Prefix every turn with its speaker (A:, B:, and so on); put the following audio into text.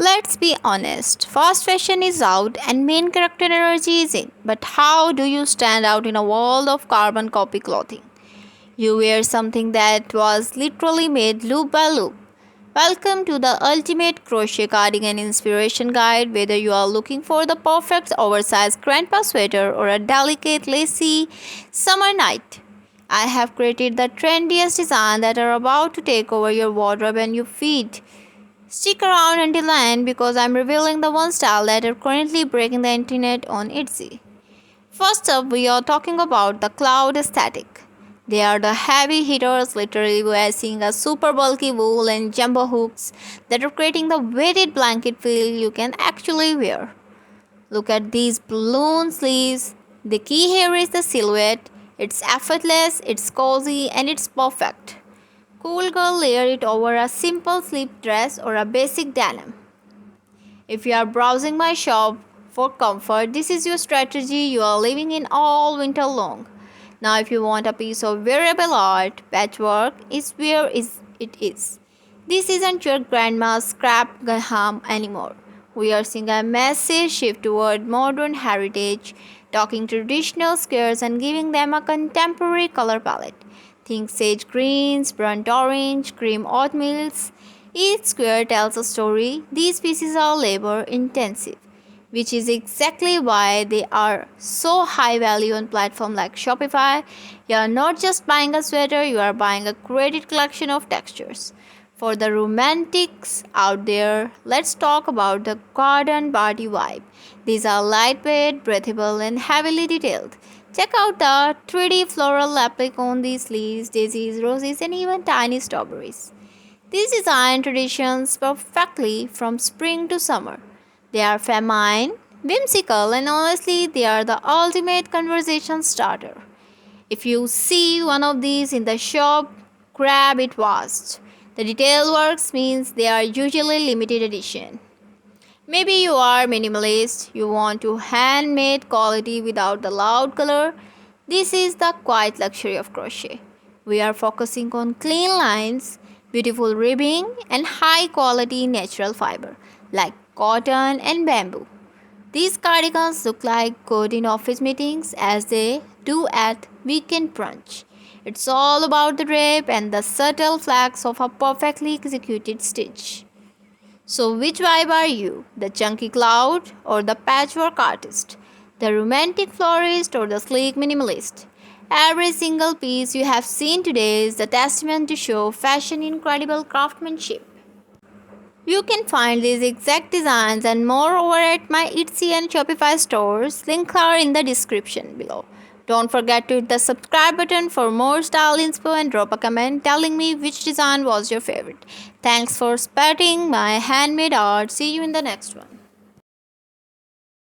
A: Let's be honest, fast fashion is out and main character energy is in. But how do you stand out in a world of carbon copy clothing? You wear something that was literally made loop by loop. Welcome to the ultimate crochet cardigan inspiration guide. Whether you are looking for the perfect oversized grandpa sweater or a delicate lacy summer night, I have created the trendiest design that are about to take over your wardrobe and your feed. Stick around until the end because I'm revealing the one style that are currently breaking the internet on Etsy. First up, we are talking about the cloud aesthetic. They are the heavy hitters, literally wearing a super bulky wool and jumbo hooks that are creating the weighted blanket feel you can actually wear. Look at these balloon sleeves. The key here is the silhouette. It's effortless, it's cozy, and it's perfect. Cool girl, layer it over a simple slip dress or a basic denim. If you are browsing my shop for comfort, this is your strategy you are living in all winter long. Now if you want a piece of wearable art, patchwork is where it is. This isn't your grandma's scrap ham anymore. We are seeing a massive shift toward modern heritage, talking traditional squares and giving them a contemporary color palette. Think sage greens, burnt orange, cream oatmeals. Each square tells a story. These pieces are labor intensive, which is exactly why they are so high value on platforms like Shopify. You are not just buying a sweater, you are buying a curated collection of textures. For the romantics out there, let's talk about the garden party vibe. These are lightweight, breathable, and heavily detailed. Check out the 3D floral applique on these sleeves, daisies, roses, and even tiny strawberries. These design traditions perfectly from spring to summer. They are feminine, whimsical, and honestly, they are the ultimate conversation starter. If you see one of these in the shop, grab it fast. The detail works means they are usually limited edition. Maybe you are minimalist, you want to handmade quality without the loud color. This is the quiet luxury of crochet. We are focusing on clean lines, beautiful ribbing, and high quality natural fiber like cotton and bamboo. These cardigans look like good in office meetings as they do at weekend brunch. It's all about the drape and the subtle flags of a perfectly executed stitch. So, which vibe are you? The chunky cloud or the patchwork artist? The romantic florist or the sleek minimalist? Every single piece you have seen today is a testament to show fashion incredible craftsmanship. You can find these exact designs and more over at my Etsy and Shopify stores. Links are in the description below. Don't forget to hit the subscribe button for more style inspo and drop a comment telling me which design was your favorite. Thanks for spotting my handmade art. See you in the next one.